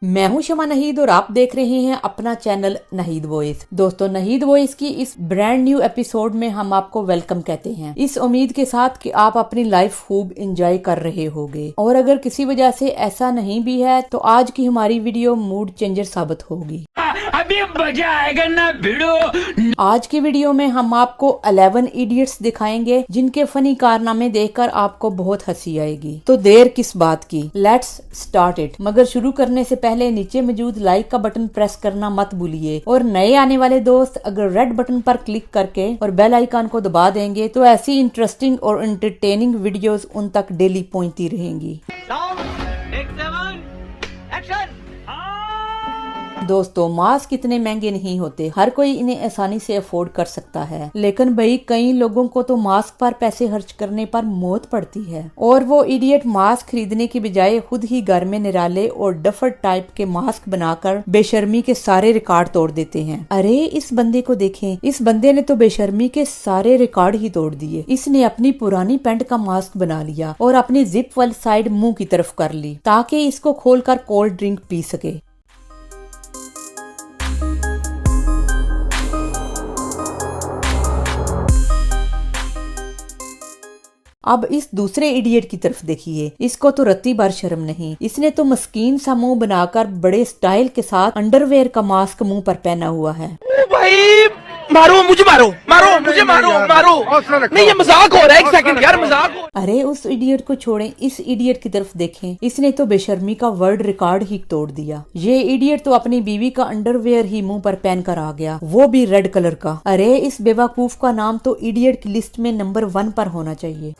मैं हूं शमा नहीद और आप देख रहे हैं अपना चैनल नहीद वॉइस। दोस्तों, नहीद वॉइस की इस ब्रांड न्यू एपिसोड में हम आपको वेलकम कहते हैं, इस उम्मीद के साथ कि आप अपनी लाइफ खूब एंजॉय कर रहे होंगे। और अगर किसी वजह से ऐसा नहीं भी है तो आज की हमारी वीडियो मूड चेंजर साबित होगी। अभी मजा आएगा ना भिड़ो। आज की वीडियो में हम आपको 11 इडियट्स दिखाएंगे जिनके फनी कारनामे देखकर आपको बहुत हंसी आएगी। तो देर किस बात की, लेट्स स्टार्ट इट। मगर शुरू करने से पहले नीचे मौजूद लाइक का बटन प्रेस करना मत भूलिए और नए आने वाले दोस्त अगर रेड बटन पर क्लिक करके और बेल आइकन को दबा देंगे तो ऐसी इंटरेस्टिंग और एंटरटेनिंग वीडियोस उन तक डेली पहुंचती रहेंगी। दोस्तों, मास्क इतने महंगे नहीं होते, हर कोई इन्हें आसानी से अफोर्ड कर सकता है, लेकिन भाई कई लोगों को तो मास्क पर पैसे खर्च करने पर मौत पड़ती है और वो इडियट मास्क खरीदने की बजाय खुद ही घर में निराले और डफर टाइप के मास्क बनाकर बेशर्मी के सारे रिकॉर्ड तोड़ देते हैं। अरे इस बंदे को देखें, इस बंदे ने तो बेशर्मी के सारे रिकॉर्ड ही तोड़ दिए। इसने अपनी पुरानी पैंट का मास्क बना लिया और अपनी जिप वाली साइड मुंह की तरफ कर ली ताकि इसको खोलकर कोल्ड ड्रिंक पी सके। अब इस दूसरे इडियट की तरफ देखिए, इसको तो रत्ती भर शर्म नहीं। इसने तो मस्कीन सा मुंह बनाकर बड़े स्टाइल के साथ अंडरवेयर का मास्क मुंह पर पहना हुआ है। भाई मारो मुझे, मारो मारो मुझे, मारो मारो। नहीं ये मजाक हो रहा है, एक सेकंड यार, मजाक हो। अरे उस इडियट को छोड़ें, इस इडियट की तरफ देखें, इसने तो बेशर्मी का वर्ल्ड रिकॉर्ड ही तोड़ दिया। ये इडियट तो अपनी बीवी का अंडरवेयर ही मुंह पर पहन कर आ गया, वो भी रेड कलर का। अरे इस बेवकूफ का नाम तो इडियट की लिस्ट में नंबर 1 पर होना चाहिए।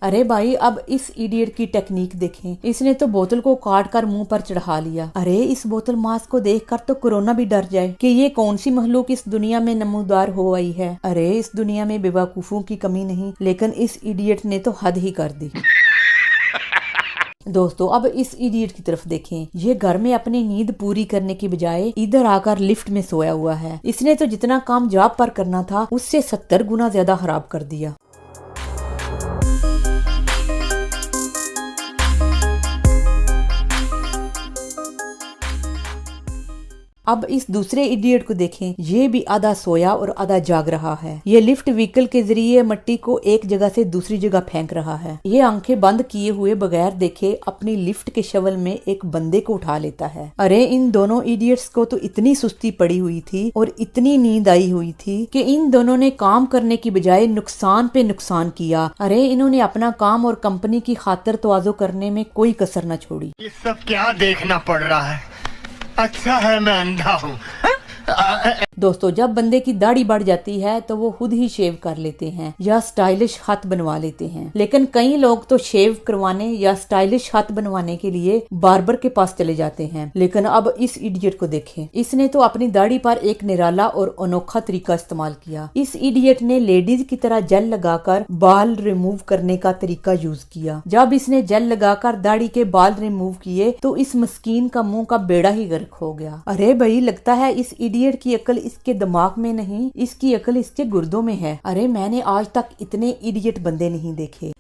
अरे भाई, अब इस इडियट की टेक्निक देखें, इसने तो बोतल को काट कर मुंह पर चढ़ा लिया। अरे इस बोतल मास्क को देखकर तो कोरोना भी डर जाए कि ये कौन सी मखलूक इस दुनिया में नमूदार हो आई है। अरे इस दुनिया में बेवकूफों की कमी नहीं, लेकिन इस इडियट ने तो हद ही कर दी। दोस्तों, अब इस इडियट की तरफ देखें, ये घर में अपनी नींद पूरी करने की बजाय इधर आकर लिफ्ट में सोया हुआ है। इसने तो जितना काम जॉब पर करना था उससे 70 गुना ज्यादा खराब कर दिया। अब इस दूसरे इडियट को देखें, ये भी आधा सोया और आधा जाग रहा है। ये लिफ्ट व्हीकल के जरिए मिट्टी को एक जगह से दूसरी जगह फेंक रहा है। ये आंखें बंद किए हुए बगैर देखे अपनी लिफ्ट के शवल में एक बंदे को उठा लेता है। अरे इन दोनों इडियट्स को तो इतनी सुस्ती पड़ी हुई थी और इतनी नींद आई हुई थी कि इन दोनों ने काम करने की बजाय नुकसान पे नुकसान किया। अरे इन्होंने अपना काम और कंपनी की खातिर तवाज़ो करने में कोई कसर न छोड़ी। ये सब क्या देखना पड़ रहा है? अच्छा है मैं अंधा हूँ। दोस्तों, जब बंदे की दाढ़ी बढ़ जाती है तो वो खुद ही शेव कर लेते हैं या स्टाइलिश हाथ बनवा लेते हैं, लेकिन कई लोग तो शेव करवाने या स्टाइलिश हाथ बनवाने के लिए बार्बर के पास चले जाते हैं। लेकिन अब इस इडियट को देखें, इसने तो अपनी दाढ़ी पर एक निराला और अनोखा तरीका इस्तेमाल किया। इस इडियट ने लेडीज की तरह जेल लगाकर बाल रिमूव करने का तरीका यूज किया। जब इसने जेल लगाकर दाढ़ी के बाल रिमूव किए तो इस मस्कीन का मुंह का बेड़ा ही गर्क हो गया। अरे भाई, लगता है इस इडियट की अकल इसके दिमाग में नहीं, इसकी अकल इसके गुर्दों में है। अरे मैंने आज तक इतने इडियट बंदे नहीं देखे।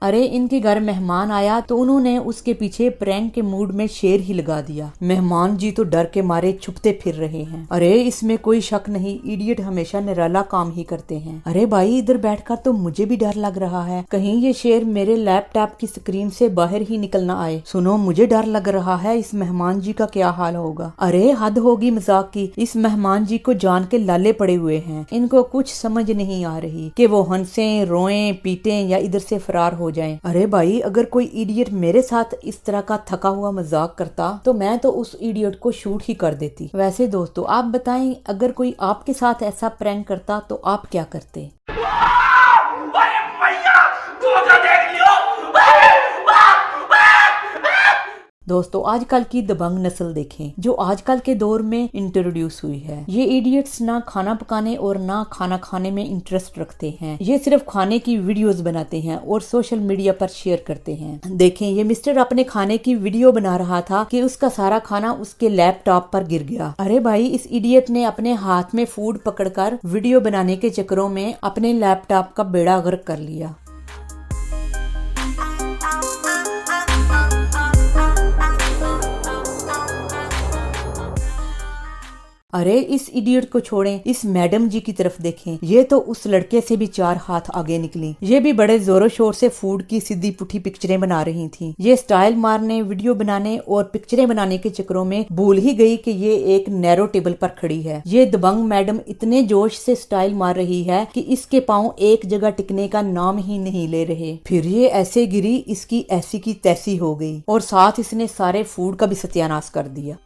अरे इनके घर मेहमान आया तो उन्होंने उसके पीछे प्रैंक के मूड में शेर ही लगा दिया। मेहमान जी तो डर के मारे छुपते फिर रहे हैं। अरे इसमें कोई शक नहीं, इडियट हमेशा निराला काम ही करते हैं। अरे भाई, इधर बैठकर तो मुझे भी डर लग रहा है, कहीं ये शेर मेरे लैपटॉप की स्क्रीन से बाहर ही निकल ना आए। सुनो, मुझे डर लग रहा है, इस मेहमान जी का क्या हाल होगा। अरे हद होगी मजाक की, इस मेहमान जी को जान के लाले पड़े हुए हैं। इनको कुछ समझ नहीं आ रही कि वो हंसे, रोएं, पीटे या इधर से फरार हो जाएं। अरे भाई, अगर कोई इडियट मेरे साथ इस तरह का थका हुआ मजाक करता तो मैं तो उस इडियट को शूट ही कर देती। वैसे दोस्तों, आप बताएं, अगर कोई आपके साथ ऐसा प्रैंक करता तो आप क्या करते? दोस्तों आजकल की दबंग नस्ल देखें जो आजकल के दौर में इंट्रोड्यूस हुई है। ये इडियट्स ना खाना पकाने और ना खाना खाने में इंटरेस्ट रखते हैं। ये सिर्फ खाने की वीडियोस बनाते हैं और सोशल मीडिया पर शेयर करते हैं। देखें ये मिस्टर अपने खाने की वीडियो बना रहा था कि उसका सारा खाना उसके लैपटॉप पर गिर गया। अरे भाई इस इडियट ने अपने हाथ में फूड पकड़कर वीडियो बनाने के चक्करों में अपने लैपटॉप का बेड़ा गर्क कर लिया। अरे इस इडियट को छोड़ें, इस मैडम जी की तरफ देखें। ये तो उस लड़के से भी 4 हाथ आगे निकली। ये भी बड़े जोरों शोर से फूड की सीधी पुठी पिक्चरें बना रही थी। ये स्टाइल मारने, वीडियो बनाने और पिक्चरें बनाने के चक्करों में भूल ही गई कि ये एक नैरो टेबल पर खड़ी है। ये दबंग मैडम इतने जोश से स्टाइल मार रही है कि इसके पाँव एक जगह टिकने का नाम ही नहीं ले रहे। फिर ये ऐसे गिरी, इसकी ऐसी की तैसी हो गई और साथ इसने सारे फूड का भी सत्यानाश कर दिया।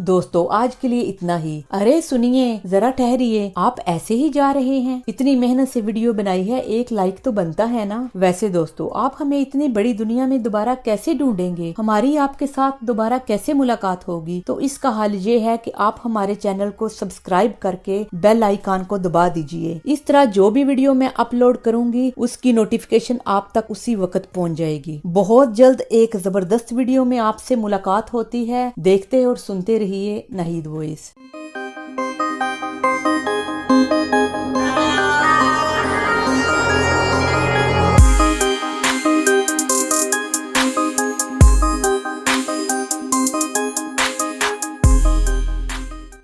दोस्तों आज के लिए इतना ही। अरे सुनिए जरा ठहरिए, आप ऐसे ही जा रहे हैं? इतनी मेहनत से वीडियो बनाई है, एक लाइक तो बनता है ना। वैसे दोस्तों आप हमें इतनी बड़ी दुनिया में दोबारा कैसे ढूंढेंगे? हमारी आपके साथ दोबारा कैसे मुलाकात होगी? तो इसका हल ये है कि आप हमारे चैनल को सब्सक्राइब करके बेल आइकन को दबा दीजिए। इस तरह जो भी वीडियो मैं अपलोड करूंगी उसकी नोटिफिकेशन आप तक उसी वक्त पहुंच जाएगी। बहुत जल्द एक जबरदस्त वीडियो में आपसे मुलाकात होती है। देखते और सुनते रहिए नाहिद वॉइस।